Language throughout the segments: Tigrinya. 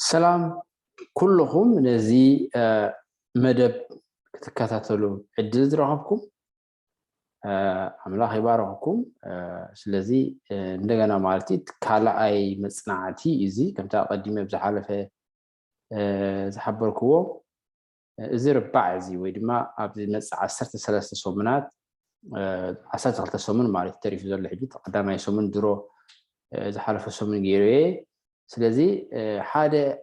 سلام كلهم نزي مدب كتكاتلو عدل رهبكم أملاح يبارككم سلزي ندعنا مالتي كلا أي مصنعتي إزي كم تقدم بزحالة في زحبركوا زر بعزي ويدما أبدي نص عشرة ثلاثة سومنات عشرة ثلاثة سومن مالتي تعرف زر الحديد قدام أي سومن درو زحالة في سومن جيري سلزي حدا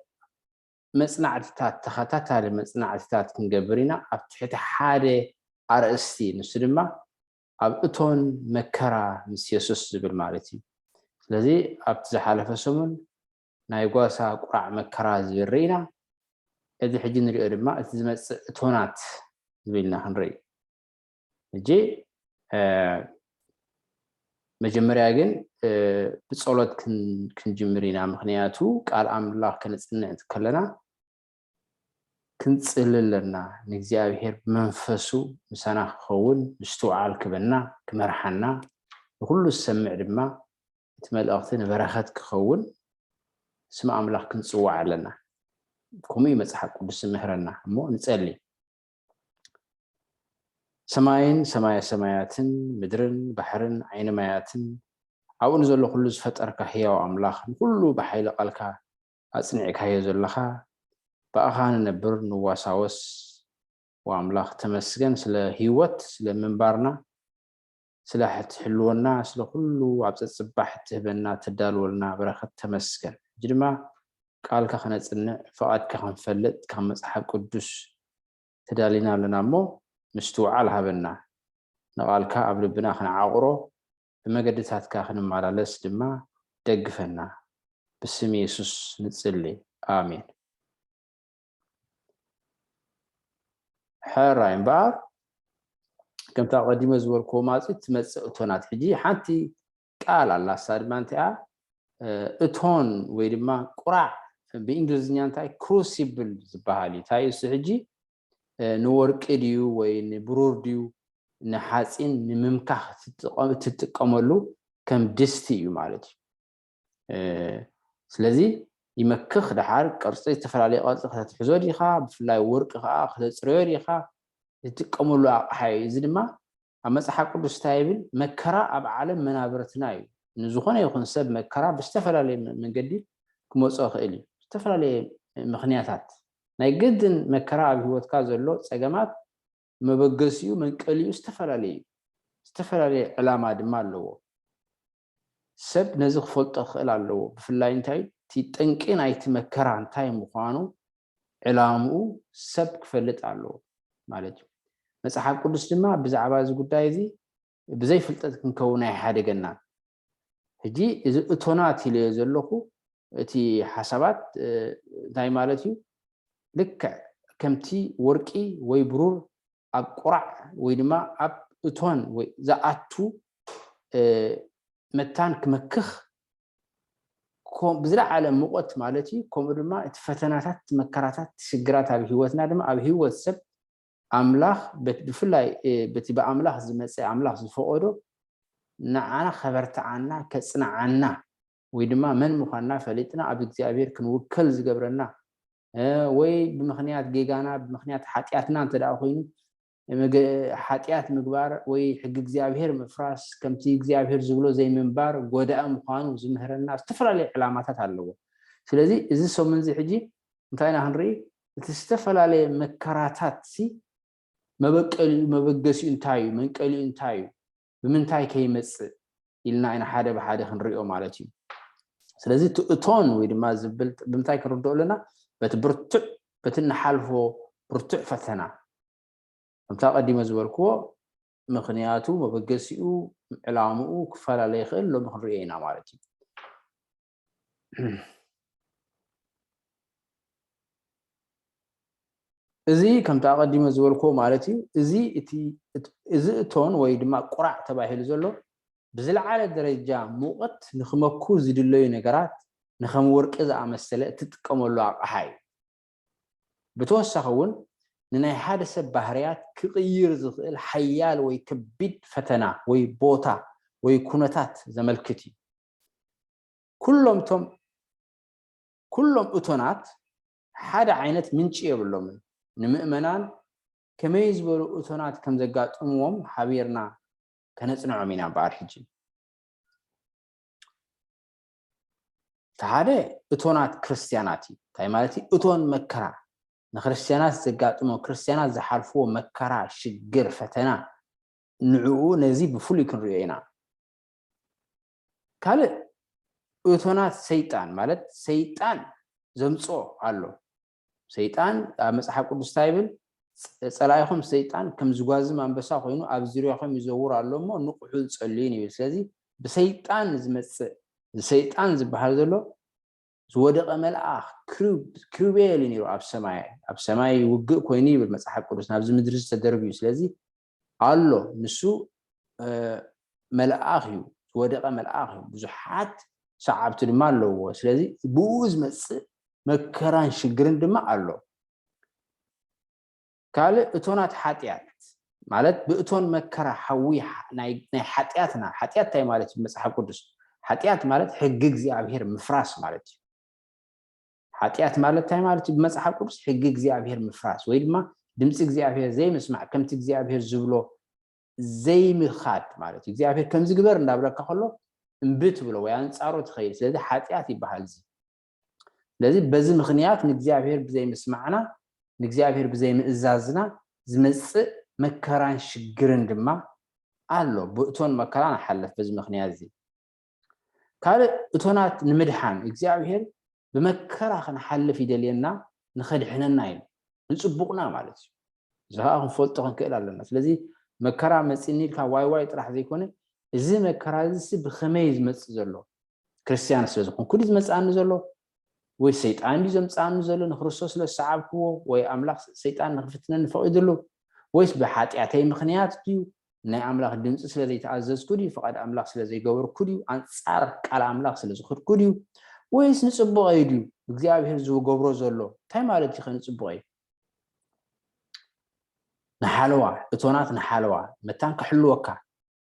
مصنعتات تخاتات مصنعتات كنجبرينا أبتحت حدا أرأسي نسلمه أبتون مكرا مسيسوس بالمالتي لذي أبتزحال فسمن نايقواسا قرع مكرا زبرينا إذا حجين رئي ما أتزمت تونات زبيلنا هنري نجي مجمرياجن بتصولت كنجمرينا مخنياتو قال الله كنصنع تكلنا كنصللنا نግዚአብሔር መንፈሱ ምሳና خون مستوعال كبنا كمرحنا كل السمع ድማ تملأختنا برخت كخون اسم املاح كنصوع لنا كومي مصحف قدس مهرنا مو نصلي سماين سماياتن مدرن بحرن عين ماياتن عون زلو كل زفطرك حياو املاح كل بحيل قالك اصنعك هي زلخا بأخان نبر نواساوس واملاخ تمسكن سلا هيوت سلا منبارنا سلا حلونا سلا كله عبد الصباح تهبنا تدالولنا برخت تمسكن جدما قالك خنصنع فقادك خنفلط كم مصحف قدس تدالينا لنا مو مستوعال هبنا نقالك ابلبنا خنعقرو بمقدساتك خنمالالس دما دغفنا بسم يسوع نصلي امين حراين بار كم تقدم زور كوماتي تمصئتونات حجي حنتي قال الله سادمانتها اتون ويدما قرع بانجليزኛ انتاي كروسيبل زبالي تاي سحجي نورق ديو وين برور ديو نحاصين نممكح تتقملو كم دستيو مالتي ስለዚህ يمكخ دحار قرصي تفلالي قرص خدتحزو ديخا بفلاي ورق خا خدصريو ديخا تتقملو اقحاي زي دما امصحف قدس تايبل مكرا اب عالم منابرتنا يو نزخونه يكون سب مكرا بستفلالي منقدي كموصو خيلي استفلالي مخنياتات ناي قدن مكرا اب هوتكا زلو صقمات مبغسيو منقليو استفلالي علامه دما لو سب نزخ فلط خلالو بفلاي انتاي تيطنقين ايت مكرا انتاي مخانو علامو سب كفلط አለው ማለት ነው መጽሐፍ ቅዱስ ድማ በዛዕባ እዚ ጉዳይ እዚ بزي ፍልጠት ክንከውና ይሓደገና ሕጂ እዚ እቶናት ኢለ ዘለኹ እቲ ሓሳባት እንታይ ማለት እዩ ልክ ከምቲ ወርቂ ወይ ብሩር ኣብ ቁራዕ ወይ ድማ ኣብ እቶን ወይ ዝኣቱ መታን ክመክኽ كم بزرع على مقت مالتي كم دما فتناتات مكراتات شجرات على هوتنا دما على هوت سب أملاخ بفلاي بتبقى أملاخ زمسة أملاخ زفوقه نعنا خبرت عنا كسنا عنا ويدما من مخنا فلتنا أبيك زابير كنوكل زجبرنا وي بمخنيات جيجانا بمخنيات حاتياتنا أنت داخلين حاتيات مقبار وي حق زابير مفراس كم تي زابير زغلو زي منبار غدا مخانو زمهرنا استفرالي علاماتات አለው ስለዚህ እዚህ ሰው ምን ዝሕጂ እንታይና ህንሪ ተስተፈላለ መከራታት ሲ መበገሲ እንታይ መንቀሊ እንታይ በምንታይ ከይመጽ ኢልና አይና ሓደ በሓደ ክንሪኦ ማለት እዩ ስለዚህ እቶን ወይ ድማ ዝብል ብምንታይ ክርዶለና በትብርቱዕ በትንሓልፎ ብርቱዕ ፈተና أنت قديم زوركو مخنياتو مبجسيو علامو كفالا ليخل لو مخرينا مالتي ازي كم تقديم زوركو مالتي ازي تون وي دما قرع تباهيل زلو بزلعاله درجه موقت نخمكو زيدلوي نغرات نخم ورق اذا امسله تتقملوا اقحاي بتوسخون نناي حادث بحريات كغير زخل حيال وي كبد فتنا وي بوتا وي كونتات زملكتي كلهم توم كلهم أتونات حدا عينت منشي يبلهم نمؤمنان كما يزبروا أتونات كم زقات أمهم حبيرنا كانت نعمينا بارحجي فهذا أتونات كريستياناتي تاي مالتي أتون مكرا نخريستيانات زقات أمهم كريستيانات زحالفوا مكرا شجر فتنا نعو نزيب بفولي كن رؤينا قال أتونات سيطان مالت سيطان زمصو قالو سيطان مصحف قدس تايبل صلايخم سيطان كم زغازم انبسا خوينو اب زرياخم يزور አለሞ ንቁሑ ጸልይን ይብል ስለዚ በሰይጣን ዝመጽእ ሰይጣን ዝበሃል ዘሎ ዝወደቀ መልአኽ ክሩቤል ይሩ ኣብ ሰማይ ውግእ ኮይኑ ይብል መጽሐፍ ቅዱስ ናብዚ ምድሪ ዝተደርብዩ ስለዚ አሎ ንሱ መልአኽ እዩ ዝወደቀ መልአኽ እዩ ብዙሓት ሰዓብቲ ድማ ኣለዎ ስለዚ ብኡዝ መጽእ መከራን ሽግርን ድማ ኣሎ قال اتونات حاتيات مالت باتون مكره حوي ناي حاتياتنا حاتيات تاي مالت مصحف قدس حاتيات مالت حق እግዚአብሔር مفراس مالت حاتيات مالت تاي مالت بمصحف قدس حق እግዚአብሔር مفراس ወይ ድማ ድምጽ እግዚአብሔር ዘይ መስማዕ ከምቲ እግዚአብሔር ዝብሎ ዘይ ምኻድ ማለት እግዚአብሔር ከም ዝግበር እንዳብለካ ከሎ እንብት ብሎ ወይ አንጻሮ ትኸይል ስለዚህ حاتيات ይባሃል ስለዚህ በዚህ ምክንያት እግዚአብሔር በዘይ መስማዕና ንእግዚአብሔር በዘይ ምእዛዝና ዝመጽእ መከራን ሽግርን ድማ አሎ ብእቶን መከራን ሓለፍ በዚ ምክንያት እዚ ካለ እቶናት ንምድሓን እግዚአብሔር በመከራ ክንሓልፍ ይደልየና ንኸድሕነና እዩ ንጽቡቅና ማለት እዩ ዝሃኹን ፈልጦ ክንክእል ኣለና ስለዚ መከራ መጽኒልካ ዋይ ጥራሕ ዘይኮነ እዚ መከራ እዚ ብኸመይ ዝመጽእ ዘሎ ክርስቲያን ስለዝኾን ኩሉ ዝመጽኣኒ ዘሎ ወይ ሰይጣን ይዘምጻን ዘሎ ንክርስቶስ ለሰዓብክዎ ወይ አምላኽ ሰይጣን ንኽፍትነን ፈቅድሉ ወይስ በኃጢአተይ ምክንያት እዩ ናይ አምላኽ ድምጽ ስለዘይ ተኣዘዝኩ እዩ ፈቃድ አምላኽ ስለዘይ ገበርኩ እዩ አንጻር ቃል አምላኽ ስለዝኽድኩ እዩ ወይስ ንጽቡቅ እዩ እግዚአብሔር ዝገብሮ ዘሎ ታይ ማለት ይኸን ጽቡቅ እዩ ንሓለዋ እቶናት ንሓለዋ መታን ክሕልወካ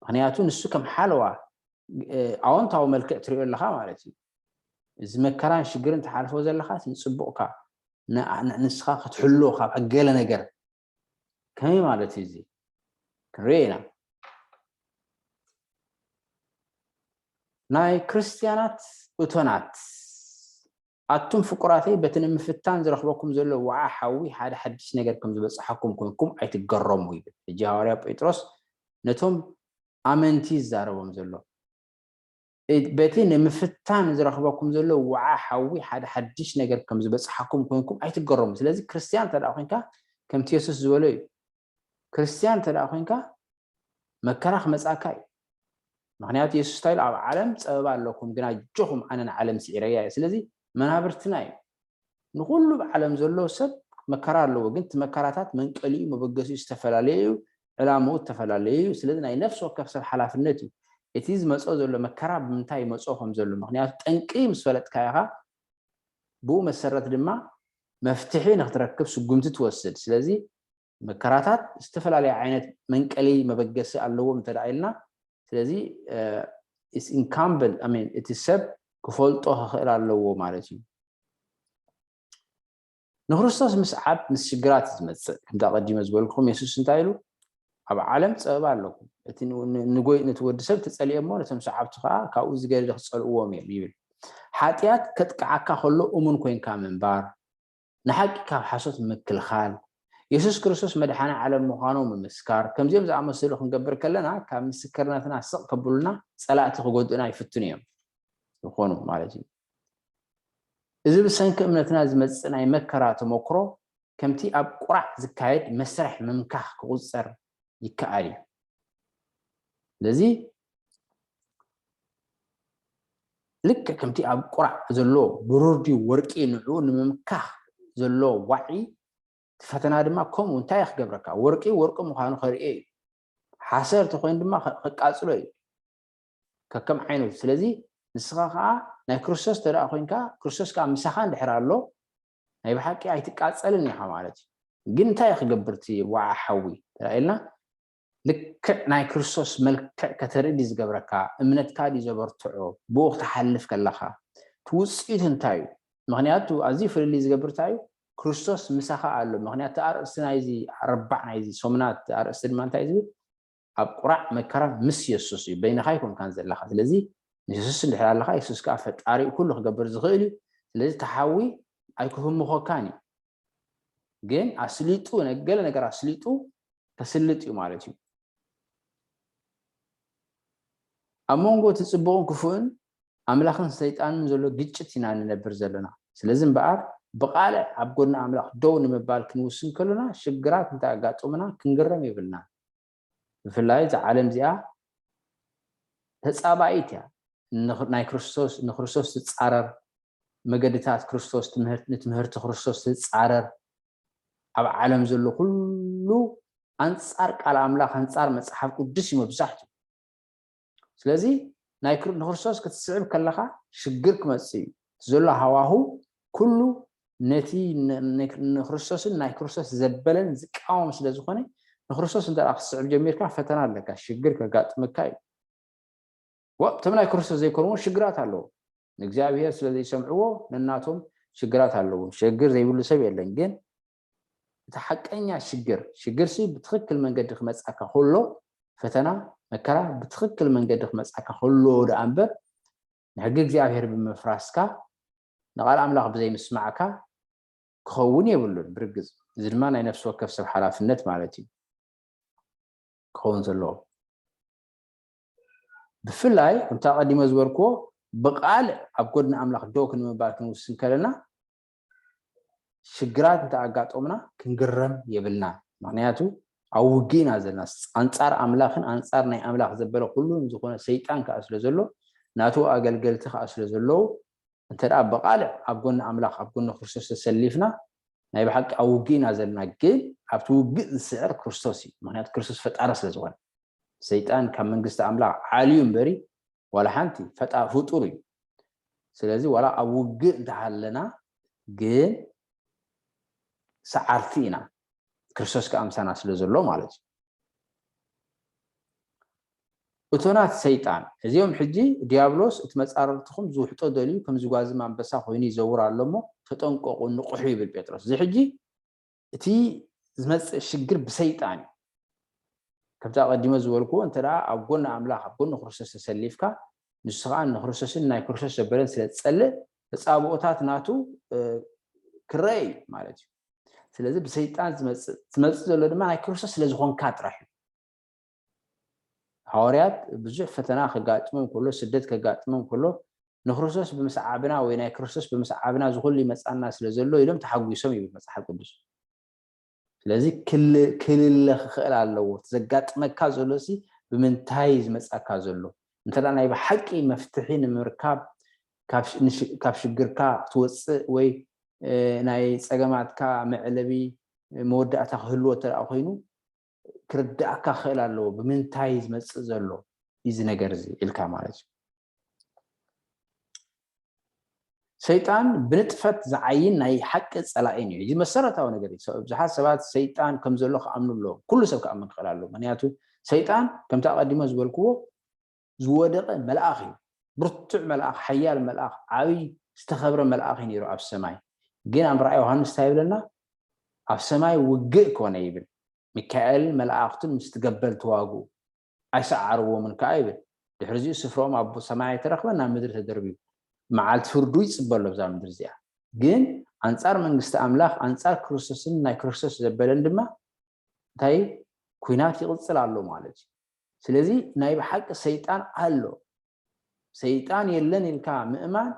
ምክንያቱ ንሱ ከም ሓለዋ አዎንታዊ መልክዕ ትሪኦ ኣለኻ ማለት እዩ እዚ መከራን ሽግርን ተሓልፎ ዘለኻ ንጽቡቅካ ንስኻ ክትሕልዎ ካብ ኣገለ ነገር ከመይ ማለት እዩ እዚ ክሬና ናይ ክርስቲያናት እቶናት ኣቱም ፍቁራተይ በትን ምፍታን ዝረኽበኩም ዘሎ ወዓ ሓዊ ሓደ ሓድሽ ነገር ከም ዝበጽሓኩም ኮንኩም ኣይትገረሙ ይብል እጂ ሐዋርያ ጴጥሮስ ነቶም ኣመንቲ ዛረቦም ዘሎ በትን ምፍታን ዝረኽበኩም ዘሎ ወዓ ሓዊ ሓደ ሓድሽ ነገር ከም ዝበጽሓኩም ኮንኩም ኣይትገረሙ ስለዚ ክርስቲያን ተዳ ኮንካ ከም ኢየሱስ ዝበለ እዩ ክርስቲያን ተዳ ኮንካ መከራ ክመጻካ እዩ ምክንያቱ ኢየሱስ ታይል ኣብ ዓለም ፀበባ ኣለኩም ግና ጆኹም ኣነን ዓለም ሲዕረያ ስለዚ መናብርትና እዩ ንኩሉ ዓለም ዘሎ ሰብ መከራ ኣለዎ ግን መከራታት መንቀሊኡ መበገሱ ዝተፈላለዩ ዕላማው ተፈላለዩ ስለዚ ናይ ነፍስ ወከፍ ሰብ ሓላፍነት እዩ እቲ ዝመጾ ዘሎ መከራ ብምንታይ መጾ ከም ዘሎ ምክንያቱ ጠንቂ ምስ ፈለጥካ ኢኻ ብኡ መሰረት ድማ መፍትሒ ንኽትረክብ ስጉምቲ ትወስድ ስለዚ መከራታት ዝተፈላለዩ ዓይነት መንቀሊ መበገሲ ኣለዎም ተዳኢልና ስለዚ is incumbent I mean it is ሰብ ክፈልጦ ክኽእል ኣለዎ ማለት እዩ ንክርስቶስ ምስዓብ ምስ ሽግራት ዝመጽእ እንዳ ቀዲመ ዝበልኩም ኢየሱስ እንታይ ኢሉ ኣብ ዓለም ፀበባ ኣለኩም እቲ ንጎይ ነትወዲ ሰብ ተጸልየሞ ነቶም ሰዓብቲ ከዓ ካብኡ ዝገደደ ክጸልእዎም እዮም ይብል ሓጢያት ከጥቅዓካ ከሎ እሙን ኮይንካ ምንባር ንሓቂ ካብ ሓሶት ምክልኻል ኢየሱስ ክርስቶስ መድሓኒ ዓለም ምዃኑ ምምስካር ከምዚኦም ዝኣመሰሉ ክንገብር ከለና ካብ ምስክርነትና ስቕ ከብሉና ጸላእቲ ክጎድኡና ይፍትኑ እዮም ይኾኑ ማለት እዩ እዚ ብሰንኪ እምነትና ዝመጽእ ናይ መከራ ተመክሮ ከምቲ ኣብ ቁራዕ ዝካየድ መስርሕ ምምካህ ክቁጸር ይከኣል እዩ ስለዚ ልክ ከምቲ ኣብ ቁራዕ ዘሎ ብሩርዲ ወርቂ ንዑ ንምምካህ ዘሎ ዋዒ ፈተና ድማ ከምኡ እንታይ ክገብረካ ወርቂ ምዃኑ ኸርኢ እዩ ሓሰርቲ ኮይኑ ድማ ክቃጽሎ እዩ ከከም ዓይነት ስለዚ ንስኻ ከዓ ናይ ክርስቶስ ተደኣ ኮይንካ ክርስቶስ ከዓ ምሳኻ እንድሕር ኣሎ ናይ ብሓቂ ኣይትቃጸልን ኢኻ ማለት እዩ ግን እንታይ ክገብርቲ ዋዓ ሓዊ ተራኢልና ልክዕ ናይ ክርስቶስ መልክዕ ከተርኢ ዝገብረካ እምነትካ ዘበርትዖ ብኡ ክትሓልፍ ከለኻ ትውፅኢት እንታይ እዩ ምክንያቱ ኣዝዩ ፍልይ ዝገብር እንታይ እዩ ክርስቶስ ምሳኻ ኣሎ ምክንያቱ ኣርእስቲ ናይዚ ረባዕ ናይዚ ሶምናት ኣርእስቲ ድማ እንታይ ዝብል ኣብ ቁራዕ መከራ ምስ ኢየሱስ እዩ በይንኻ ይኮንካን ዘለኻ ስለዚ ኢየሱስ እንድሕር ኣለኻ ኢየሱስ ከዓ ፈጣሪኡ ኩሉ ክገብር ዝኽእል እዩ ስለዚ ተሓዊ ኣይክህምኾካን እዩ ግን ኣስሊጡ ነገለ ነገር ኣስሊጡ ተስልጥ እዩ ማለት እዩ ኣብ መንጎ እቲ ፅቡቕን ክፉእን ኣምላኽን ሰይጣንን ዘሎ ግጭት ኢና ንነብር ዘለና ስለዚ እምበኣር ብቃልዕ ኣብ ጎና ኣምላኽ ደው ንምባል ክንውስን ከለና ሽግራት እንተኣጋጥሙና ክንግረም ይብልና ብፍላይ እዚ ዓለም እዚኣ ተፃባኢት እያ ናይ ክርስቶስ ንክርስቶስ ትፃረር መገድታት ክርስቶስ ንትምህርቲ ክርስቶስ ትፃረር ኣብ ዓለም ዘሎ ኩሉ ኣንፃር ቃል ኣምላኽ ኣንፃር መፅሓፍ ቅዱስ እዩ መብዛሕትኡ ስለዚ ንክርስቶስ ክትስዕብ ከለኻ ሽግር ክመፅእ እዩ ዘሎ ሃዋሁ ኩሉ ነቲ ንክርስቶስን ናይ ክርስቶስ ዘበለን ዝቃወም ስለ ዝኾነ ንክርስቶስ እንተኣ ክትስዕብ ጀሚርካ ፈተና ኣለካ ሽግር ከጋጥመካ እዩ ወቅቶም ናይ ክርስቶስ ዘይኮኑ ሽግራት ኣለዎ ንእግዚኣብሔር ስለዘይሰምዕዎ ንናቶም ሽግራት ኣለዎ ሽግር ዘይብሉ ሰብ የለን ግን እቲ ሓቀኛ ሽግር ሲ ብትክክል መንገዲ ክመፅካ ከሎ ፈተና መከራ ብትክክል መንገዲ ክመፅካ ከሎ ደኣ እምበር ንሕጊ እግዚኣብሔር ብምፍራስካ ንቃል ኣምላኽ ብዘይምስማዕካ ክኸውን የብሉን ብርግፅ እዚ ድማ ናይ ነፍሲ ወከፍ ሰብ ሓላፍነት ማለት እዩ ክኸውን ዘለዎ ብፍላይ ከምታ ቀዲመ ዝበልክዎ ብቃል ኣብ ጎድኒ ኣምላኽ ደው ክንምባል ክንውስን ከለና ሽግራት እንተኣጋጦምና ክንግረም የብልና ምክንያቱ ኣብ ውጊና ዘለና ኣንፃር ኣምላኽን ኣንፃር ናይ ኣምላኽ ዘበለ ኩሉ ዝኾነ ሰይጣን ከዓ ስለ ዘሎ ናቱ ኣገልገልቲ ከዓ ስለ ዘለዎ እንተደኣ ብቃልዕ ኣብ ጎኒ ኣምላኽ ኣብ ጎኒ ክርስቶስ ተሰሊፍና ናይ ብሓቂ ኣብ ውጊና ዘለና ግን ኣብቲ ውግእ ዝስዕር ክርስቶስ እዩ ምክንያቱ ክርስቶስ ፈጣሪ ስለ ዝኾነ ሰይጣን ካብ መንግስቲ ኣምላኽ ዓልዩ እምበሪ ዋላ ሓንቲ ፍጡር እዩ ስለዚ ዋላ ኣብ ውግእ እንተሃለና ግን ሰዓርቲ ኢና ክርስቶስ ከኣምሳና ስለ ዘሎ ማለት እዩ እቶናት ሰይጣን እዚኦም ሕጂ ዲያብሎስ እቲ መፃረርትኩም ዝውሕጦ ደልዩ ከም ዝጓዝም ኣንበሳ ኮይኑ ይዘውር ኣሎ እሞ ተጠንቀቁ ንቑሑ ይብል ጴጥሮስ እዚ ሕጂ እቲ ዝመፅእ ሽግር ብሰይጣን እዩ ከምታ ቀዲመ ዝበልክዎ እንተደኣ ኣብ ጎኒ ኣምላኽ ኣብ ጎኒ ክርስቶስ ተሰሊፍካ ንሱ ከዓ ንክርስቶስን ናይ ክርስቶስ ዘበለን ስለ ዝፀልእ ተፃብኦታት ናቱ ክረአ እዩ ማለት እዩ ስለዚ ብሰይጣን ዝመፅእ ዘሎ ድማ ናይ ክርስቶስ ስለ ዝኾንካ ጥራሕ እዩ ሐዋርያት ብዙሕ ፈተና ከጋጥሞም ከሎ ስደት ከጋጥሞም ከሎ ንክርስቶስ ብምስዓብና ወይ ናይ ክርስቶስ ብምስዓብና ዝኩሉ ይመፃና ስለ ዘሎ ኢሎም ተሓጒሶም ይብል መፅሓፍ ቅዱስ ስለዚ ክልለ ክኽእል ኣለዎ ዘጋጥመካ ዘሎ ሲ ብምንታይ ዝመፃካ ዘሎ እንተዳ ናይ ብሓቂ መፍትሒ ንምርካብ ካብ ሽግርካ ክትወፅእ ወይ ናይ ፀገማትካ መዕለቢ መወዳእታ ክህልዎ ተደኣ ኮይኑ ክርዳእካ ክእል ኣለዎ ብምንታይ ዝመፅእ ዘሎ እዚ ነገር እዚ ኢልካ ማለት እዩ ሰይጣን ብንጥፈት ዝዓይን ናይ ሓቂ ፀላኢን እዩ እዚ መሰረታዊ ነገር እዩ ብዙሓት ሰባት ሰይጣን ከም ዘሎ ክኣምኑ ኣለዎም ኩሉ ሰብ ክኣምን ክእል ኣለዎ ምክንያቱ ሰይጣን ከምታ ቀዲሞ ዝበልክዎ ዝወደቀ መልኣኽ እዩ ብርቱዕ መልኣኽ ሓያል መልኣኽ ዓብይ ዝተኸብረ መልኣኽ እዩ ነይሩ ኣብ ሰማይ ግን ኣብ ራእይ ዮሃንስ እንታይ ይብለና ኣብ ሰማይ ውግእ ኮነ ይብል ሚካኤል መላእክቱን ምስ ትገበል ተዋግኡ ኣይሰዓርዎምን ከዓ ይብል ድሕሪዚኡ ስፍሮም ኣብ ሰማይ ተረኽበ ናብ ምድሪ ተደርቢዩ መዓልቲ ፍርዱ ይፅበሎ ብዛ ምድሪ እዚኣ ግን ኣንፃር መንግስቲ ኣምላኽ ኣንፃር ክርስቶስን ናይ ክርስቶስ ዘበለን ድማ እንታይ ኩናት ይቕፅል ኣሎ ማለት እዩ ስለዚ ናይ ብሓቂ ሰይጣን ኣሎ ሰይጣን የለን ኢልካ ምእማን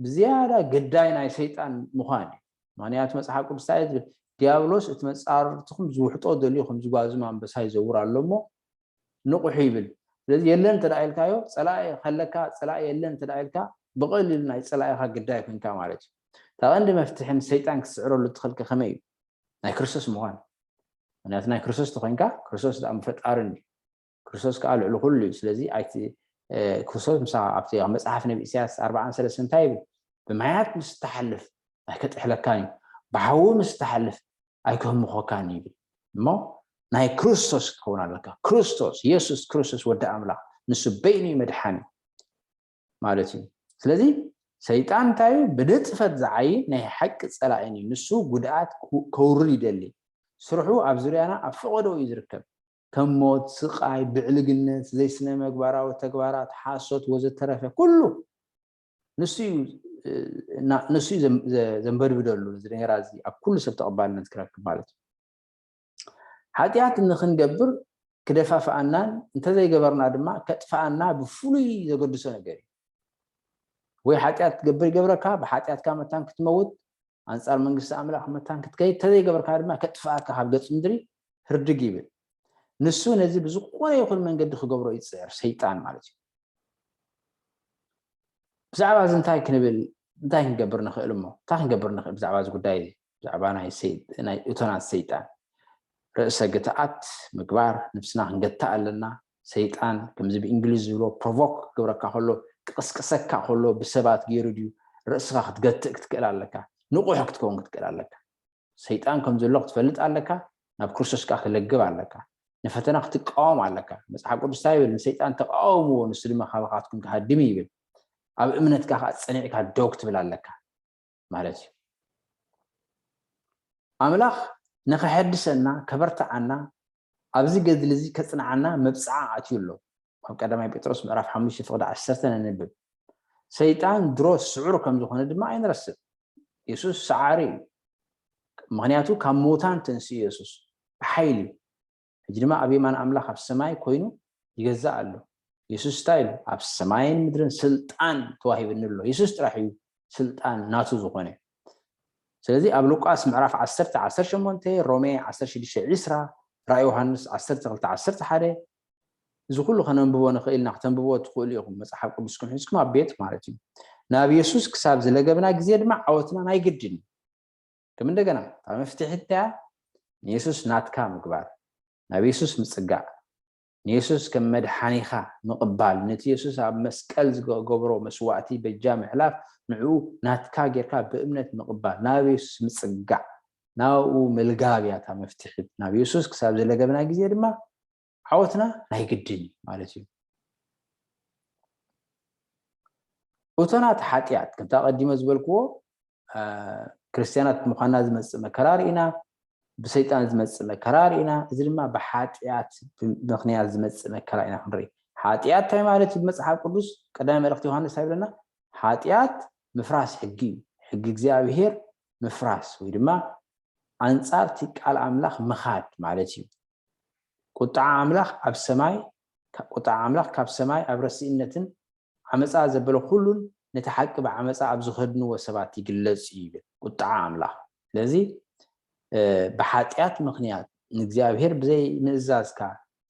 ብዝያዳ ገዳይ ናይ ሰይጣን ምዃን እዩ ምክንያቱ መፅሓፍ ቅዱስ እንታይ ዝብል ዲያብሎስ እቲ መፃረርትኩም ዝውሕጦ ደልዩ ከም ዝጓዝም ኣንበሳ ይዘውር ኣሎ እሞ ንቑሑ ይብል ስለዚ የለን እንተደኣ ኢልካዮ ፀላኢ ከለካ ፀላኢ የለን እንተደኣ ኢልካ ብቐሊሉ ናይ ፀላኢኻ ግዳይ ኮንካ ማለት እዩ እታ ቀንዲ መፍትሒ ንሰይጣን ክትስዕረሉ ትኽእልካ ከመይ እዩ ናይ ክርስቶስ ምዃን ምክንያቱ ናይ ክርስቶስ ተኮይንካ ክርስቶስ ደኣ ፈጣርን እዩ ክርስቶስ ከዓ ልዕሊ ኩሉ እዩ ስለዚ ክርስቶስ ምሳኻ ኣብቲ መፅሓፍ ነቢ ኢሳያስ 43 እንታይ ይብል ብማያት ምስ ተሓልፍ ኣይከጥሕለካን እዩ ብሓዊ ምስ ተሓልፍ ኣይክህምኾካን ይብል እሞ ናይ ክርስቶስ ክኸውን ኣለካ ክርስቶስ ኢየሱስ ክርስቶስ ወዲ ኣምላኽ ንሱ በይኑ መድሓኒ ማለት እዩ ስለዚ ሰይጣን እንታይ ብድጥፈት ዝዓይን ናይ ሓቂ ፀላእን እዩ ንሱ ጉድኣት ከውርድ ይደሊ ስርሑ ኣብ ዙርያና ኣብ ፍቕዶ እዩ ዝርከብ ከም ሞት ስቃይ ብዕልግነት ዘይስነ ምግባራዊ ተግባራት ሓሶት ወዘተረፈ ኩሉ ንሱ ዘንበድብደሉ ዝነገራ እዚ ኣብ ኩሉ ሰብ ተቐባልነት ክረክብ ማለት እዩ ሓጢኣት ንኽንገብር ክደፋፍኣናን እንተዘይገበርና ድማ ከጥፋኣና ብፍሉይ ዘገድሶ ነገር እዩ ወይ ሓጢኣት ትገብር ይገብረካ ብሓጢኣትካ መታን ክትመውት ኣንጻር መንግስቲ ኣምላኽ መታን ክትከይድ ተዘይገበርካ ድማ ከጥፋኣካ ካብ ገጽ ምድሪ ህርድግ ይብል ንሱ ነዚ ብዝኾነ ይኹን መንገዲ ክገብሮ ይፅዕር ሰይጣን ማለት እዩ ብዛዕባ እዚ እንታይ ክንብል እንታይ ክንገብር ንኽእል እሞ እንታይ ክንገብር ንኽእል ብዛዕባ እዚ ጉዳይ ብዛዕባ ናይ እቶናት ሰይጣን ርእሰ ግትኣት ምግባር ንብስና ክንገታእ ኣለና ሰይጣን ከምዚ ብእንግሊዝ ዝብሎ ፕሮቮክ ክገብረካ ከሎ ክቅስቅሰካ ከሎ ብሰባት ገይሩ ድዩ ርእስኻ ክትገትእ ክትክእል ኣለካ ንቑሕ ክትከውን ክትክእል ኣለካ ሰይጣን ከም ዘሎ ክትፈልጥ ኣለካ ናብ ክርስቶስካ ክለግብ ኣለካ ንፈተና ክትቃወም ኣለካ መጽሓፍ ቅዱስ ይብል ንሰይጣን ተቃወምዎ ንሱ ድማ ካብኻትኩም ክሃድም ይብል ኣብ እምነትካ ፀኒዕካ ደው ክትብል ኣለካ ማለት እዩ ኣምላኽ ንኽሕድሰና ከበርትዓና ኣብዚ ገድሊ እዚ ከጽንዓና መብፅዓ ኣትዩ ኣሎ ኣብ ቀዳማይ ጴጥሮስ ምዕራፍ 5 ፍቅዲ 10 ንንብብ ሰይጣን ድሮ ስዑር ከም ዝኾነ ድማ ኣይንረስብ ኢየሱስ ሰዓሪ ምክንያቱ ካብ ሞታን ተንስኡ ኢየሱስ ብሓይሊ ሕጂ ድማ ኣብ የማን ኣምላኽ ኣብ ሰማይ ኮይኑ ይገዛእ ኣሎ ኢየሱስ ስታይል ኣብ ሰማይን ምድርን ስልጣን ተዋሂብኒ ኣሎ ኢየሱስ ጥራሕ እዩ ስልጣን ናቱ ዝኾነ ስለዚ ኣብ ሉቃስ ምዕራፍ 10 18 ሮሜ 16:20 ራእይ ዮሃንስ 12:11 እዚ ኩሉ ከነንብቦ ንኽእልና ከተንብቦ ትኽእሉ ኢኹም መጽሓፍ ቅዱስኩም ሒዝኩም ኣብ ቤት ማለት እዩ ናብ ኢየሱስ ክሳብ ዝለገብና ግዜ ድማ ዓወትና ናይ ግድን ከም እንደገና ኣብ መፍትሒት ንኢየሱስ ናትካ ምግባር ናብ ኢየሱስ ምጽጋዕ ንኢየሱስ ከም መድሓኒኻ ምቕባል ነቲ ኢየሱስ ኣብ መስቀል ዝገብሮ መስዋዕቲ በጃ ምሕላፍ ንዕኡ ናትካ ጌርካ ብእምነት ምቕባል ናብ ኢየሱስ ምጽጋዕ ናብኡ መልጋብያታ መፍትሒት ናብ ኢየሱስ ክሳብ ዝለገብና ግዜ ድማ ዓወትና ናይ ግድን ማለት እዩ እቶናት ሓጢኣት ከምታ ቀዲመ ዝበልክዎ ክርስቲያናት ምዃንና ዝመጽእ መከራ ርኢና ብሰይጣን ዝመጽእ መከራ ርኢና እዚ ድማ ብሓጢኣት ምኽንያት ዝመጽእ መከራ ኢና ክንርኢ ሓጢኣት እንታይ ማለት እዩ ብመጽሓፍ ቅዱስ ቀዳማይ መልእኽቲ ዮሃንስ ይብለና ሓጢኣት ምፍራስ ሕጊ ሕጊ እግዚኣብሔር ምፍራስ ወይ ድማ ኣንጻርቲ ቃል ኣምላኽ ምኻድ ማለት እዩ ቁጣዕ ኣምላኽ ኣብ ሰማይ ቁጣዕ ኣምላኽ ካብ ሰማይ ኣብ ረሲእነትን ዓመፃ ዘበለ ኩሉን ነቲ ሓቂ ብዓመፃ ኣብ ዝኸድንዎ ሰባት ይግለጽ ይብል ቁጣዕ ኣምላኽ ስለዚ ብሓጢኣት ምኽንያት ንእግዚኣብሔር ብዘይ ምእዛዝካ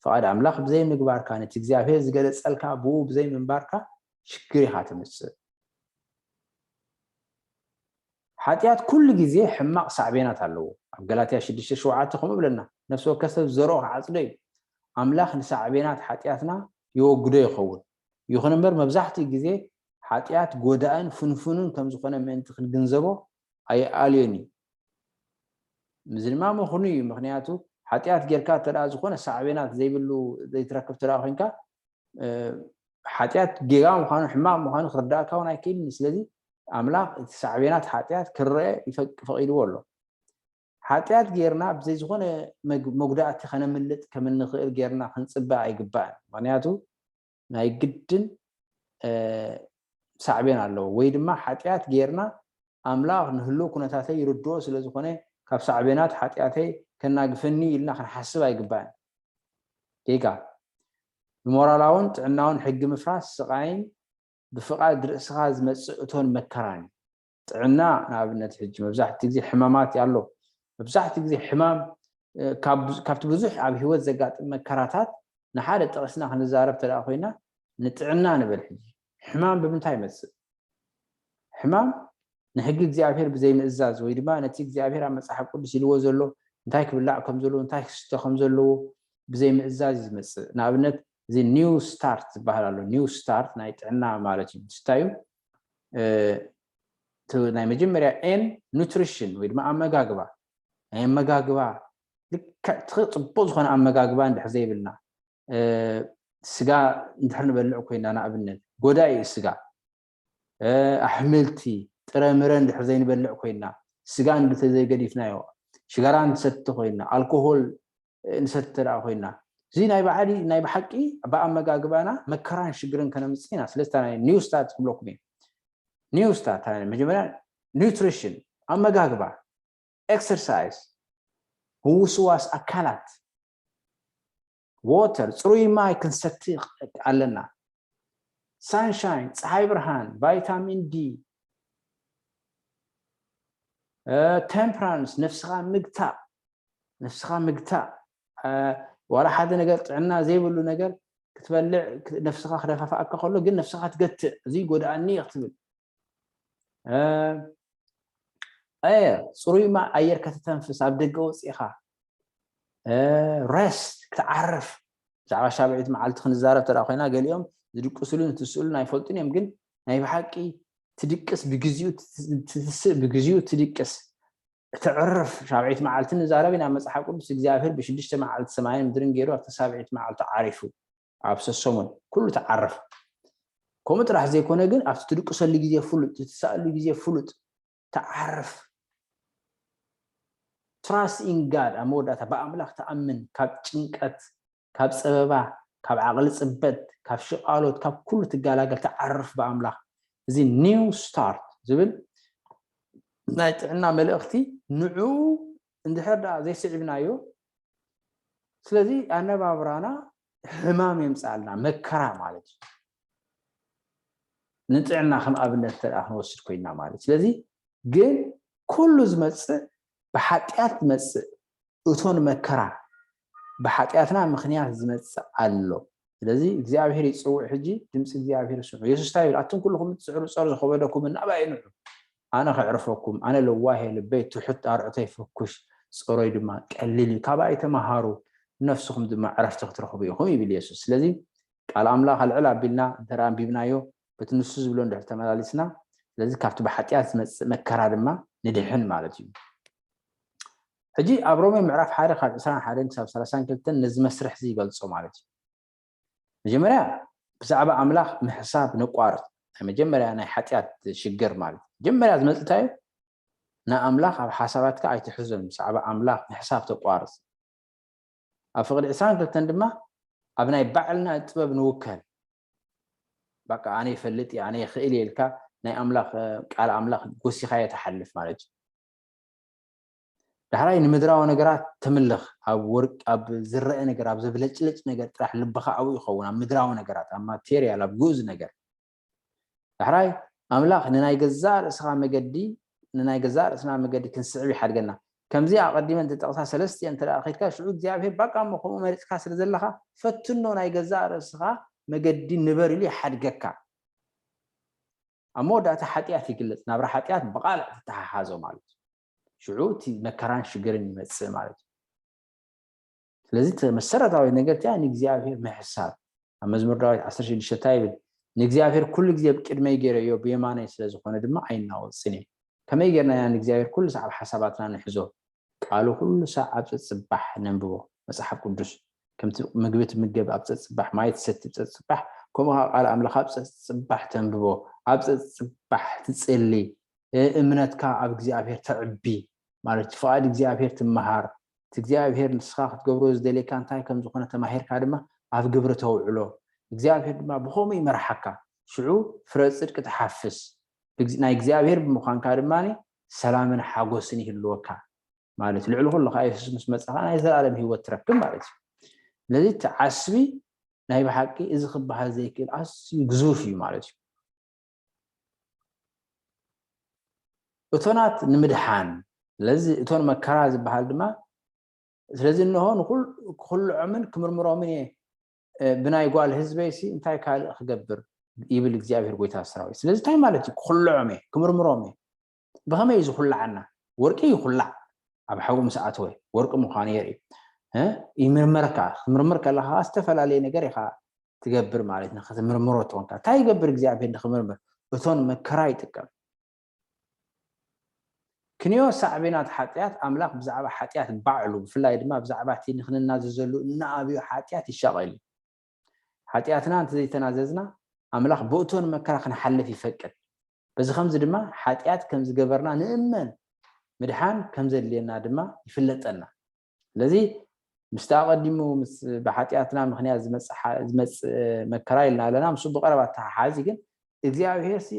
ፍቓድ ኣምላኽ ብዘይ ምግባርካ ነቲ እግዚኣብሔር ዝገለጸልካ ብኡ ብዘይ ምንባርካ ሽግር ኢኻ ትምጽእ ሓጢኣት ኩሉ ግዜ ሕማቕ ሳዕቤናት ኣለዎ ኣብ ገላትያ 6:7 ከምኡ ብለና ነፍሲ ወከፍ ሰብ ዘርኦ ክዓጽዶ እዩ ኣምላኽ ንሳዕቤናት ሓጢኣትና ይወግዶ ይኸውን ይኹን እምበር መብዛሕትኡ ግዜ ሓጢኣት ጎዳእን ፍንፍንን ከም ዝኾነ ምእንቲ ክንግንዘቦ ኣይኣልዮን እዩ እዚ ድማ ምኹኑ እዩ ምክንያቱ ሓጢኣት ጌርካ ተደኣ ዝኾነ ሳዕቤናት ዘይብሉ ዘይትረክብ ተደኣ ኮንካ ሓጢኣት ጌጋ ምዃኑ ሕማቕ ምዃኑ ክርዳእካ እውን ኣይክእልን ስለዚ ኣምላኽ እቲ ሳዕቤናት ሓጢኣት ክርአ ፈቒድዎ ኣሎ ሓጢኣት ጌርና ብዘይ ዝኾነ መጉዳእቲ ከነምልጥ ከም እንኽእል ጌርና ክንፅበ ኣይግባእን ምክንያቱ ናይ ግድን ሳዕቤን ኣለዎ ወይ ድማ ሓጢኣት ጌርና ኣምላኽ ንህልው ኩነታተይ ይርድኦ ስለ ዝኾነ ካብ ሳዕቤናት ሓጢኣተይ ከናግፈኒ ኢልና ክንሓስብ ኣይግባእን ጌጋ ብሞራላውን ጥዕናውን ሕጊ ምፍራስ ስቃይን ብፍቓድ ርእስኻ ዝመጽእ እቶን መከራን ጥዕና ንኣብነት ሕጂ መብዛሕትኡ ግዜ ሕማማት ኣሎ መብዛሕትኡ ግዜ ሕማም ካብቲ ብዙሕ ኣብ ሂወት ዘጋጥም መከራታት ንሓደ ጠቕስና ክንዛረብ ተደኣ ኮይና ንጥዕና ንብል ሕጂ ሕማም ብምንታይ ይመጽእ ሕማም ንሕጊ እግዚኣብሔር ብዘይ ምእዛዝ ወይ ድማ ነቲ እግዚኣብሔር ኣብ መጽሓፍ ቅዱስ ኢልዎ ዘሎ እንታይ ክብላዕ ከም ዘለዎ እንታይ ክስተ ከም ዘለዎ ብዘይ ምእዛዝ ዝመጽእ ንኣብነት እዚ ኒው ስታርት ዝበሃል ኣሎ ኒው ስታርት ናይ ጥዕና ማለት እዩ ስታዩ ናይ መጀመርያ ኤን ኑትሪሽን ወይ ድማ ኣመጋግባ ናይ ኣመጋግባ ልክዕ ጽቡቕ ዝኾነ ኣመጋግባ እንድሕር ዘይብልና ስጋ እንድሕር ንበልዕ ኮይና ንኣብነት ጎዳኢ ስጋ احملتي ترمرن دحر زين بلع كوينا سغان بتزي قديفنايو شغران ست خوينا الكحول نستر خوينا زي ناي بعدي ناي بحقي با مغاغبانا مكران شغرن كنمصينا سلستا نيو ستارت بلوكمي نيو ستارت مجمرا نيوتريشن امغاغبا اكسرسايز هو سواس اكلات ووتر صروي ماي كنستي علنا سانشاين ፀሐይ ብርሃን ቫይታሚን ዲ ቴምፐራንስ ነፍስኻ ምግታእ ወላ ሓደ ነገር ጥዕና ዘይብሉ ነገር ክትበልዕ ነፍስኻ ክደፋፋእካ ከሎ ግን ነፍስኻ ትገትእ እዚ ጎዳእኒ ክትብል ፅሩይ ማ ኣየር ከተተንፍስ ኣብ ደገ ወፂኻ ረስት ክትዓርፍ ብዛዕባ ሻብዒት መዓልቲ ክንዛረብ ተራ ኮይና ገሊኦም ዝድቅስሉን ትስኡሉን ኣይፈልጡን እዮም ግን ናይ ብሓቂ ትድቅስ ብግዚኡ ትድቅስ تعرف شابعيت معلت نزاربين أما صحابكم بس إجابة بشديش معلت سماين مدرين جيرو أتصابعيت معلت عارفه عبس الصمون كله تعرف كم تراح زي كونه جن أفتدوك أصل اللي جزيه فلوت تتسأل اللي جزيه فلوت تعرف trust in God أمور ده تبع أملاك تأمن كاب تنكت كاب سببة كاب عقل سبت كاب شقالوت كاب كله تجالاجل تعرف بأملاك زي new start زبل نايت عنا ملأختي نعو اندحر زي سعبنايو سلازي أنا بابرانا حمام يمسألنا مكرا مالك نتعنا خم أبنة الأخ نوصل كوينا مالك سلازي جن كل زمس بحقيات مس أتون مكرا بحقياتنا مخنيات زمس الله سلازي إجزاء يسوع حجي جمس إجزاء يسوع يسوع تايل أتون كلهم تسعروا صار خبركم من أبعين أنا أعرفكم أنا لو واهي لبيت تحط أرعتي فكش صوري دما قليل كاباي تمهارو نفسهم دما عرفت تخرجوا بيهم باليسوس لازم على أملاك العلا بينا درام بيبنايو بتنسوز بلون ده تمالسنا لازم كافت بحتيات مكرر ما ندحن مالتي هجي أبرومي معرف حارق إنسان حارين سب سلسان كلتن نزم مسرح زي قلصو مالتي جمرة بسعب أملاك محساب نقارض مجمرة أنا حتيات شجر مالتي جمرة لازم تلتاي نا أملاك على حساباتك أي تحزن بسعب أملاك حساب تقارص أفقد إنسان كلتن دما أبناء بعلنا تبى بنوكل بقى أنا فلتي أنا خيلي الكا نا أملاك على أملاك قصي خاية تحلف مالج دحراي نمدراو نجارات تملخ أو ورك أب زرع نجار أب زبلج نجار راح لبخا أو يخون مدراو نجارات أما تيري على بجوز نجار دحراي أملاك نناي جزار اسمها مجدي نناي جزار اسمها مجدي كنسعي حرجنا كم زي أقدم أنت تقصها سلستي أنت أخذت كاش عود زي عفيف بقى مخو مريت كاسر زلها فتنو ناي جزار اسمها مجدي نبري لي حرجك أمور ده تحتيات يقلت نبر حتيات بقالة تحازو مالك شعوتي مكران شجرني مس مالك لازم مسرت أو نقدر يعني زي عفيف محساب أما زمر راي عصر شيء الشتايب نجزاير كل جزء بكل ما يجري يو بيمانة يسلزو خونه دم عيننا والسنين كما يجرنا يعني نجزاير كل ساعة حساباتنا نحزو قالوا كل ساعة بتصبح ننبوه مسحب قدس كم مجبت مجب بتصبح ما يتست بتصبح كم على أملاك بتصبح تنبوه بتصبح تسألي إمنتك أب جزاير تعبي مالك فايد جزاير تمهار تجزاير نسخة تجبروز دلي كان تاي كم زخونه تمهير كارمة أب جبرته وعلو እግዚአብሔር ድማ ብኸመ ይመርሐካ ሽዑ ፍረ ጽድቅ ተሓፍስ ናይ እግዚአብሔር ብምዃንካ ድማኒ ሰላምን ሓጎስን ይህልወካ ማለት ልዕሊ ኩሉ ኢየሱስ ምስ መጽኻ ናይ ዘላለም ህይወት ትረክብ ማለት እዩ ስለዚ ተዓስቢ ናይ ብሓቂ እዚ ክበሃል ዘይክእል ኣዝዩ ግዙፍ እዩ ማለት እዩ እቶናት ንምድሓን ስለዚ እቶን መከራ ዝበሃል ድማ ስለዚ እንሆ ንኩሉ ዕምን ክምርምሮምን እየ بناي قال هزبيسي انتاي كال خجبر يبل እግዚአብሔር ጎይታ ስራው ስለዚህ ታይ ማለት ይخلعمه كمرمرومه بخمه يخلع عنا ورقي يخلع اب حوم ساعات ወይ ወርቅ مخان يري يمرمرك لها استفلالي ነገር ይኻ ትገብር ማለት ነው ከተመርምሮ ተወንካ ታይ ይገብር እግዚአብሔር ንኽመርምር እቶን መከራ ይጥቀም كنيو سعبينات حاتيات أملاك بزعبة حاتيات بعلو بفلاي دما بزعبة تنخن الناس زلوا نابيو حاتيات الشغل حاتياتنا أنت زي تناززنا أملاك بوتون مكرا خن حل في فكر بس خمس دما حاتيات كم زجبرنا نأمن مدحان كم زلينا دما يفلتنا الذي مستقدمو بحاتياتنا مخنيا زمص مكرايلنا لنا مش بقربات حازي كن እግዚአብሔር ሲ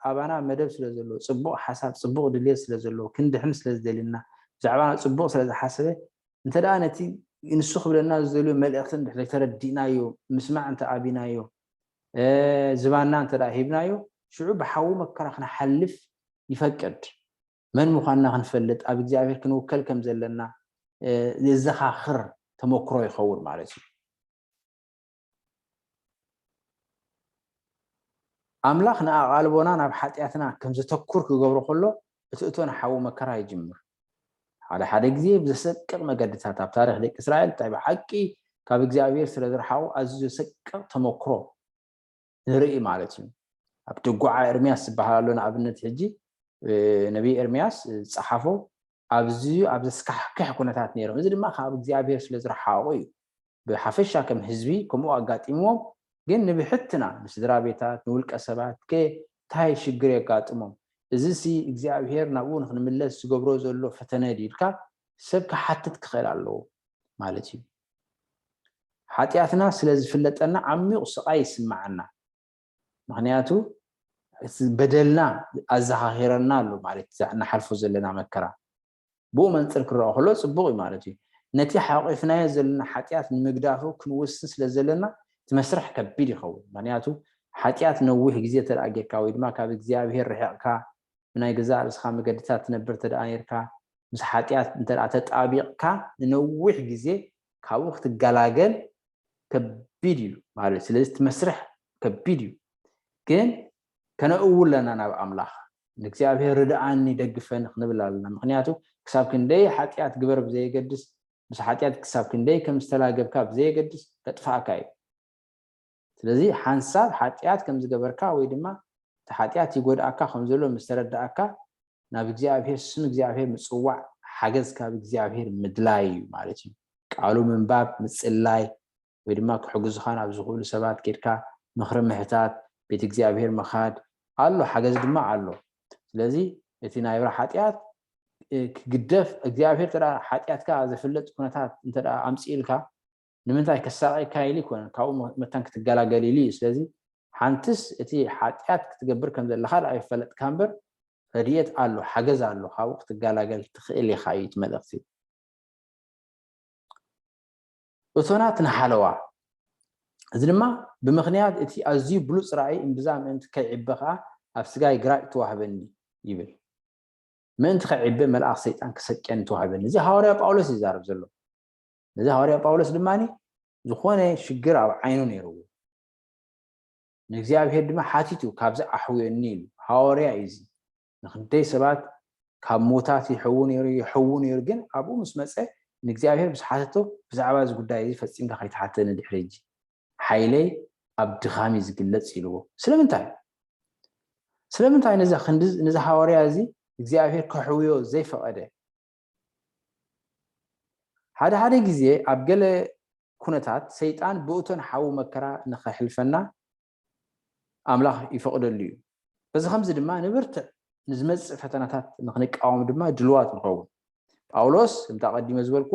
አባና መደብ ስለዘሎ ጽቡቅ ሐሳብ ጽቡቅ ድሌት ስለዘሎ ክንድሕን ስለዝደልና ዛዕባና ጽቡቅ ስለዝሐሰበ እንተዳ ነቲ እንሱ ክብለና ዘሉ መልእክትን ተረዲናዮ ምስማዕ እንተ አቢናዮ ዝባና እንተዳ ሂብናዮ ሽዑ በሐው መከራ ክነሐልፍ ይፈቅድ መን ምዃንና ክንፈልጥ ኣብ እግዚአብሔር ክንውከል ከም ዘለና የዘኻኽር ተሞክሮ ይኸውን ማለት እዩ أملاك نقالبونا ناب حاتياتنا كم زتكور كجبرو كله بتقطون حاو مكرا يجمر على حد جزء بزسكر ما قد تاتب تاريخ ديك إسرائيل تبع حكي كاب إكزابير سردر حاو أزو سكر تمكرو نرئي مالتهم أبتوقع إرمياس بحالون عبنت هجي نبي إرمياس صحفه أبزسكح كنا تات نيرو إذا ما خاب إكزابير سردر حاوي بحفشة كم حزبي كم وقات إمام ግን ንብሕትና ምስድራ ቤታት ንውልቀ ሰባት ከታይ ሽግር የጋጥሞም እዚ ሲ እግዚአብሔር ናብኡ ንክንምለስ ዝገብሮ ዘሎ ፈተነ ዲልካ ሰብ ከሓትት ክኽእል ኣለዎ ማለት እዩ ሓጢያትና ስለዝፍለጠና ዓሚቕ ስቃይ ይስማዓና ምክንያቱ በደልና ኣዘኻኺረና ኣሎ ማለት ንሓልፎ ዘለና መከራ ብኡ መንፅር ክረአ ከሎ ፅቡቅ እዩ ማለት እዩ ነቲ ሓቂፍናዮ ዘለና ሓጢያት ንምግዳፉ ክንውስን ስለዘለና تمسرح كبير يخون معناته حاتيات نوح جزية الأجيكا ويدما كاب إجزابه الرحيقا من أي جزاء الإسخام قدتات نبرة الآيركا مس حاتيات أنت العتات أبيقا نوح جزية كوقت الجلاجل كبير معلش لازم تمسرح كبير كان أول لنا أنا أملاح إجزابه رد عني دقفن خنبلا لنا معناته كسب كندي حاتيات جبر بزي قدس مس حاتيات كسب كندي كم استلاجب كاب زي قدس تدفع ስለዚህ ሐንሳብ ኃጢያት ከም ዝገበርካ ወይ ድማ ተኃጢያት ይጎድአካ ከም ዘሎ መስተረዳአካ ናብ እግዚአብሔር ስም እግዚአብሔር ምጽዋዕ ሓገዝ ካብ እግዚአብሔር ምድላይ ማለት እዩ ቃሉ ምንባብ ምጽላይ ወይ ድማ ክሕግዙኻ ናብ ዝኽእሉ ሰባት ኬድካ ምኽሪ ምሕታት ቤት እግዚአብሔር መኻድ ኣሎ ሓገዝ ድማ ኣሎ ስለዚህ እቲ ናይብራ ኃጢያት ክግደፍ እግዚአብሔር ተራ ኃጢያትካ ዘፍለጥ ኩነታት እንተዳ ኣምጽኢልካ ንምንታይ ከሳቀይ ካይሊ ኮነ ካው መታን ክትገላገሊ ሊ ስለዚህ ሓንትስ እቲ ሓጢያት ክትገብር ከም ዘለኻ ኣይፈለጥ ካምበር ፈዲየት ኣሎ ሓገዝ ኣሎ ካው ክትገላገል ትኽእል ኢኻ እዩ መልእኽቲ እቶናት ንሓለዋ እዚ ድማ ብምኽንያት እቲ ኣዝዩ ብሉፅ ራእይ እምብዛም እንቲ ከይዕበኻ ኣብ ስጋይ ግራጭ ተዋህበኒ ይብል ምእንቲ ከይዕበ መልኣኽ ሰይጣን ክሰቀን ተዋህበኒ እዚ ሐዋርያ ጳውሎስ ይዛረብ ዘሎ እዚ ሐዋርያ ጳውሎስ ድማኒ ዝኾነ ሽግር ኣብ ዓይኑ ነይርዎ ንእግዚአብሔር ድማ ሓቲቱ ካብዚ ኣሕውየኒ ኢሉ ሐዋርያ እዚ ንክንደይ ሰባት ካብ ሞታት ይሕው ነይሩ ግን ኣብኡ ምስ መፀ ንእግዚአብሔር ምስ ሓተቶ ብዛዕባ እዚ ጉዳይ እዚ ፈፂምካ ከይተሓተኒ ድሕሪ ሕጂ ሓይለይ ኣብ ድኻሚ ዝግለፅ ኢልዎ ስለምንታይ ነዚ ሐዋርያ እዚ እግዚአብሔር ከሕውዮ ዘይፈቐደ ሓደ ጊዜ ኣብ ገለ ኩነታት ሰይጣን ብእቶን ሓው መከራ ንኸሕልፈና ኣምላኽ ይፈቅደሉ እዩ በዚ ከምዚ ድማ ንብርትዕ ንዝመፅእ ፈተናታት ንኽንቃወም ድማ ድልዋት ንኸውን ጳውሎስ ከምታ ቀዲመ ዝበልኮ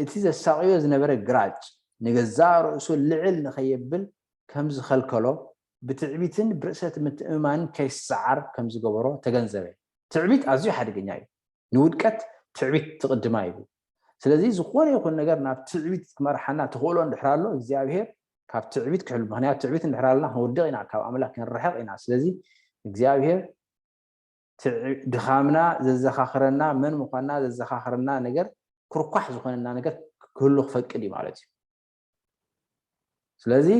እቲ ዘሳቅዮ ዝነበረ ግራጭ ንገዛእ ርእሱ ልዕል ንኸየብል ከም ዝኸልከሎ ብትዕቢትን ብርእሰት ምትእምማንን ከይሰዓር ከም ዝገበሮ ተገንዘበ ትዕቢት ኣዝዩ ሓደገኛ እዩ ንውድቀት ትዕቢት ትቅድማ እዩ ስለዚህ ዝኾነ ይኹን ነገር ናብ ትዕቢት ክመርሐና ትኽእሎ እንድሕር ኣሎ እግዚአብሔር ካብ ትዕቢት ክሕል ምክንያት ትዕቢት እንድሕር ኣለና ክንውድቕ ኢና ካብ ኣምላክ ክንርሕቕ ኢና ስለዚህ እግዚአብሔር ድኻምና ዘዘኻኽረና መን ምዃንና ዘዘኻኽረና ነገር ኩርኳሕ ዝኾነና ነገር ክህሉ ክፈቅድ እዩ ማለት እዩ ስለዚህ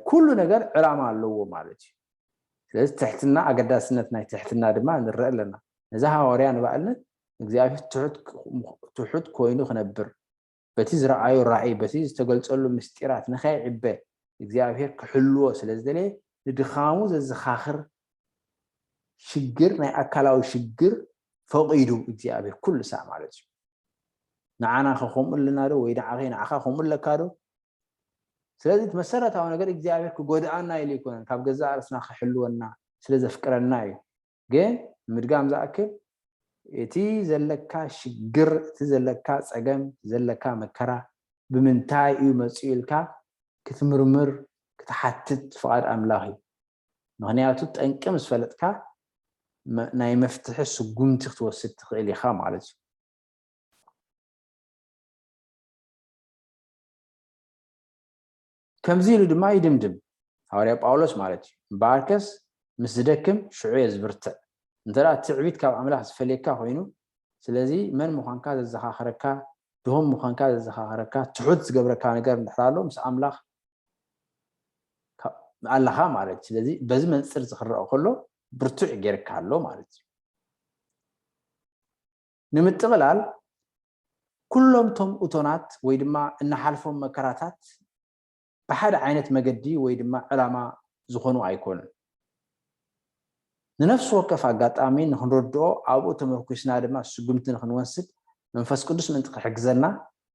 ኩሉ ነገር ዕላማ ኣለዎ ማለት እዩ ስለዚህ ትሕትና ኣገዳስነት ናይ ትሕትና ድማ ንርአ ኣለና ነዛ ሐዋርያ ንባዕልነት እግዚአብሔር ትሑት ኮይኑ ክነብር በቲ ዝረአዮ ራእይ በቲ ዝተገልጸሉ ምስጢራት ንኸይዕበ እግዚአብሔር ክሕልዎ ስለዝደለ ንድኻሙ ዘዘኻኽር ሽግር ናይ ኣካላዊ ሽግር ፈቂዱ እግዚአብሔር ኩሉ ሰዓት ማለት እዩ ንዓና ከምኡልና ዶ ወይ ንዓኻ ከምኡለካ ዶ ስለዚህ መሰረታዊ ነገር እግዚአብሔር ክጎድኣና ኢሉ ይኮነን ካብ ገዛእ ርእስና ክሕልወና ስለዘፍቅረና እዩ ግን ምድጋም ዝኣክል እቲ ዘለካ ሽግር እቲ ዘለካ ፀገም ዘለካ መከራ ብምንታይ እዩ መፅኡ ኢልካ ክትምርምር ክትሓትት ፍቓድ ኣምላኽ እዩ ምክንያቱ ጠንቂ ምስ ፈለጥካ ናይ መፍትሒ ስጉምቲ ክትወስድ ትኽእል ኢኻ ማለት እዩ ከምዚ ኢሉ ድማ ይድምድም ሐዋርያ ጳውሎስ ማለት እዩ እምበኣርከስ ምስ ዝደክም ሽዑ እየ ዝብርትዕ እንተዳ ትዕቢት ካብ ኣምላኽ ዝፈልየካ ኮይኑ ስለዚ መን ምዃንካ ዘዘኻኽረካ ድኹም ምዃንካ ዘዘኻኽረካ ትሑት ዝገብረካ ነገር እንድሕር ኣሎ ምስ ኣምላኽ ኣለኻ ማለት እዩ ስለዚ በዚ መንፅር ዝኽረአ ከሎ ብርቱዕ ጌርካ ኣሎ ማለት እዩ ንምጥቕላል ኩሎም ቶም እቶናት ወይ ድማ እናሓልፎም መከራታት ብሓደ ዓይነት መገዲ ወይ ድማ ዕላማ ዝኾኑ ኣይኮኑን ንነፍሲ ወከፍ ኣጋጣሚ ንክንረድኦ ኣብኡ ተመርኩስና ድማ ስጉምቲ ንክንወስድ መንፈስ ቅዱስ ምንጢ ክሕግዘና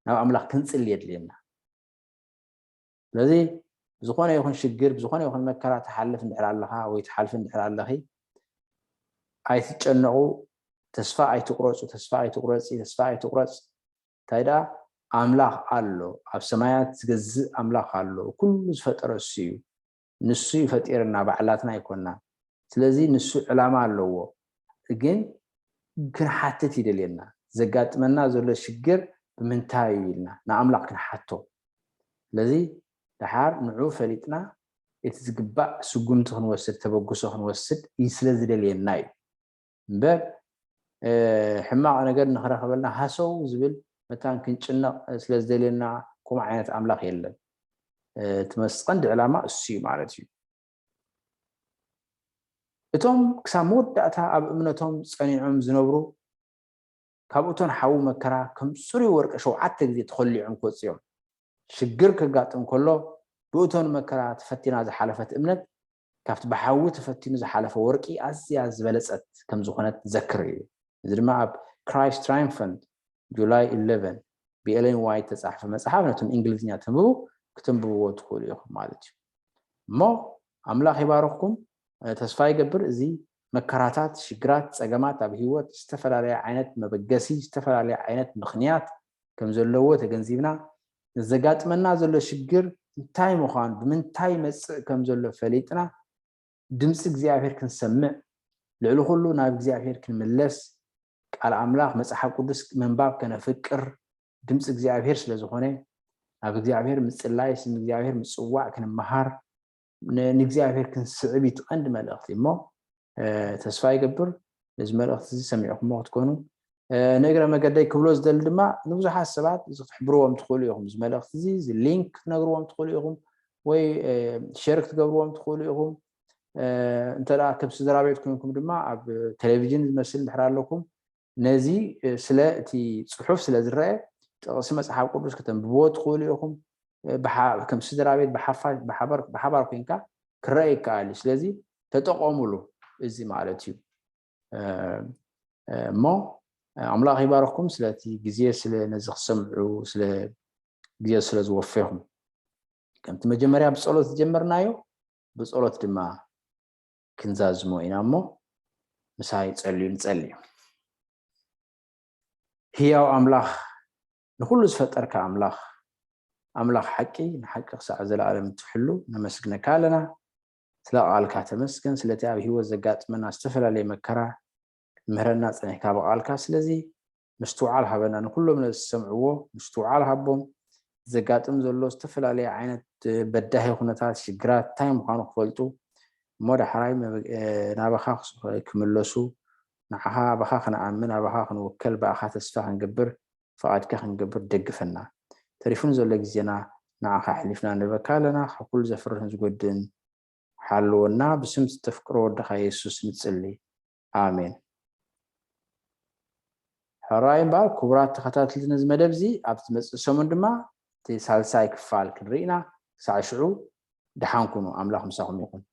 ናብ ኣምላኽ ክንፅሊ የድልየና ስለዚ ዝኾነ ይኹን ሽግር ዝኾነ ይኹን መከራ ተሓልፍ እንድሕር ኣለኻ ወይ ተሓልፍ እንድሕር ኣለኺ ኣይትጨነቑ ተስፋ ኣይትቁረፁ ተስፋ ኣይትቁረፅ እንታይ ደኣ ኣምላኽ ኣሎ ኣብ ሰማያት ዝገዝእ ኣምላኽ ኣሎ ኩሉ ዝፈጠረ እሱ እዩ ንሱ ይፈጢርና ባዕላትና ኣይኮንና ስለዚ ንሱ ዕላማ ኣለዎ ግን ክንሓትት ይደልየና ዘጋጥመና ዘሎ ሽግር ብምንታይ እዩ ኢልና ንኣምላኽ ክንሓቶ ስለዚ ድሓር ንዑ ፈሊጥና እቲ ዝግባእ ስጉምቲ ክንወስድ ተበግሶ ክንወስድ ስለ ዝደልየና እዩ እምበር ሕማቕ ነገር ንኽረኸበልና ሃሰው ዝብል መታን ክንጭነቕ ስለ ዝደልየና ከምኡ ዓይነት ኣምላኽ የለን እቲ መስቀንዲ ዕላማ እሱ እዩ ማለት እዩ እቶም ክሳብ መወዳእታ ኣብ እምነቶም ፀኒዖም ዝነብሩ ካብ እቶን ሓዊ መከራ ከም ፅሩይ ወርቂ 7 ግዜ ተኸሊዖም ክወፅኦም ሽግር ክጋጥም ከሎ ብእቶን መከራ ተፈቲና ዝሓለፈት እምነት ካብቲ ብሓዊ ተፈቲኑ ዝሓለፈ ወርቂ ኣዝያ ዝበለፀት ከም ዝኾነት ዘክር እዩ እዚ ድማ ኣብ ክራይስት ትራይምፈንት ጁላይ 11 ብኤለን ዋይት ተፃሕፈ መፅሓፍ ነቶም እንግሊዝኛ ተንብቡ ክትንብብዎ ትኽእሉ ኢኹም ማለት እዩ እሞ ኣምላኽ ይባርኽኩም ተስፋ ይገብር እዚ መከራታት ሽግራት ፀገማት ኣብ ሂወት ዝተፈላለየ ዓይነት መበገሲ ዝተፈላለየ ዓይነት ምኽንያት ከም ዘለዎ ተገንዚብና ዘጋጥመና ዘሎ ሽግር እንታይ ምዃኑ ብምንታይ መፅእ ከም ዘሎ ፈሊጥና ድምፂ እግዚኣብሔር ክንሰምዕ ልዕሊ ኩሉ ናብ እግዚኣብሔር ክንምለስ ቃል ኣምላኽ መፅሓፍ ቅዱስ ምንባብ ከነፍቅር ድምፂ እግዚኣብሔር ስለ ዝኾነ ናብ እግዚአብሔር ምጽላይ ስም እግዚአብሔር ምጽዋዕ ክንመሃር ንእግዚአብሔር ክንስዕብ ይትቀንድ መልእኽቲ እሞ ተስፋ ይገብር እዚ መልእኽቲ ሰሚዕኩም ክትኮኑ ንእግረ መገደይ ክብሎ ዝደል ድማ ንብዙሓት ሰባት ዝትሕብርዎም ትኽእሉ ኢኹም እዚ መልእኽቲ እዚ ሊንክ ትነግርዎም ትኽእሉ ኢኹም ወይ ሼር ክትገብርዎም ትኽእሉ ኢኹም እንተዳ ከም ስድራ ቤት ኮይንኩም ድማ ኣብ ቴሌቪዥን ዝመስል ድሕር ኣለኩም ነዚ ስለ እቲ ጽሑፍ ስለ ዝረአ ጥቕሲ መጽሓፍ ቅዱስ ከተንብብዎ ትኽእሉ ኢኹም ከም ስድራ ቤት ብሓባር ኮይንካ ክረአ ይከኣል ስለዚ ተጠቐሙሉ እዚ ማለት እዩ እሞ ኣምላኽ ይባርኽኩም ስለቲ ግዜ ስለ ነዚ ክሰምዑ ስለ ግዜ ስለ ዝወፈይኹም ከምቲ መጀመርያ ብጸሎት ጀመርናዮ ብጸሎት ድማ ክንዛዝሞ ኢና እሞ ምሳይ ጸልዩ ንጸልዩ ህያው ኣምላኽ ንኩሉ ዝፈጠርካ ኣምላኽ ሓቂ ንሓቂ ክሳዕ ዘለዓለም ትሕሉ ነመስግነካ ኣለና ስለ ቃልካ ተመስገን ስለቲ ኣብ ህይወት ዘጋጥመና ዝተፈላለየ መከራ ምህረና ፀኒሕካ በቃልካ ስለዚ ምስትውዓል ሃበና ንኩሎም ዝሰምዕዎ ምስትውዓል ሃቦም ዘጋጥም ዘሎ ዝተፈላለየ ዓይነት በዳሂ ኩነታት ሽግራት እንታይ ምዃኑ ክፈልጡ እሞ ዳሕራይ ናባኻ ክምለሱ ንዓኻ ኣባኻ ክንኣምን ኣባኻ ክንውከል ብኣኻ ተስፋ ክንገብር ፍቓድካ ክንገብር ደግፈና ተሪፉን ዘሎ ግዜና ንዓኻ ሕሊፍና ንበካ ኣለና ካብ ኩሉ ዘፍርህን ዝጎድን ሓልወና ብስም ዝተፍቅሮ ወድኻ የሱስ ንጽሊ ኣሜን ሕራይ እምበር ክቡራት ተኸታተልቲ ነዚ መደብ እዚ ኣብ ዝመፅእ ሰሙን ድማ እቲ ሳልሳይ ክፋል ክንርኢና ክሳዕ ሽዑ ድሓን ኩኑ ኣምላኽ ምሳኹም ይኹን